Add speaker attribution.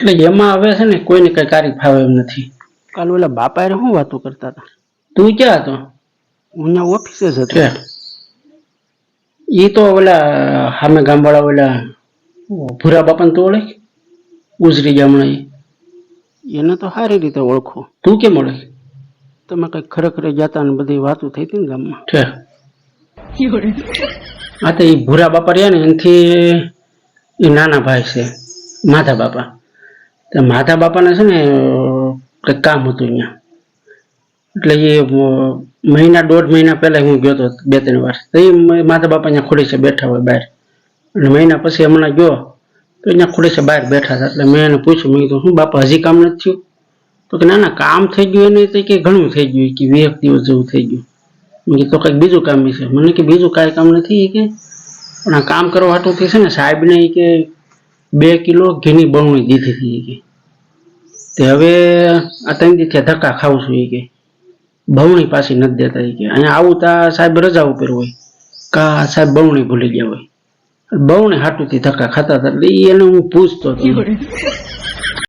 Speaker 1: એટલે એમાં હવે છે ને કોઈને કઈ કાર્ય ફાવે એમ નથી. કાલ ઓલા બાપા રે શું વાતો કરતા હતા? તું ક્યાં હતો? હું ત્યાં ઓફિસે જ હતો. ઈ તો ઓલા સામે ગામવાળા ઓલા ભૂરા બાપાને તો ઓળખ? ઉજરી ગામડા એને તો સારી રીતે ઓળખો. તું કેમ ઓળખ? તમે કઈક ખરેખર જતા ને બધી વાતો થઈ હતી ને ગામમાં. હા તો એ ભૂરા બાપા રહ્યા ને એનાથી એ નાના ભાઈ છે માધા બાપા. માધા બાપાને છે ને કંઈક કામ હતું અહીંયા. એટલે એ મહિના 1.5 મહિના પહેલા હું ગયો હતો 2-3 વાર. તો એ માધા બાપા અહીંયા ખોડી છે બેઠા હોય બહાર. અને મહિના પછી હમણાં ગયો તો અહીંયા ખોડી છે બહાર બેઠા હતા. એટલે મેં એને પૂછ્યું, મેં કીધું શું બાપા હજી કામ નથી થયું? તો કે ના કામ થઈ ગયું એને તો કે ઘણું થઈ ગયું કે 20 દિવસ જેવું થઈ ગયું. મેં કીધું તો કંઈક બીજું કામ છે. મને કે બીજું કાંઈ કામ નથી કે પણ આ કામ કરવા હાટુથી છે ને સાહેબને કે 2 કિલો ઘીની બરણી દીધી હતી કે તે હવે આ 3 દિવસથી ધક્કા ખાવું છું કે બહુણી પાછી નથી દેતા કે અહીંયા આવું તા સાહેબ રજા ઉપર હોય કા સાહેબ બહુણી ભૂલી ગયા હોય. બહુણી હાટુથી ધક્કા ખાતા હતા એટલે એને હું પૂછતો હતો.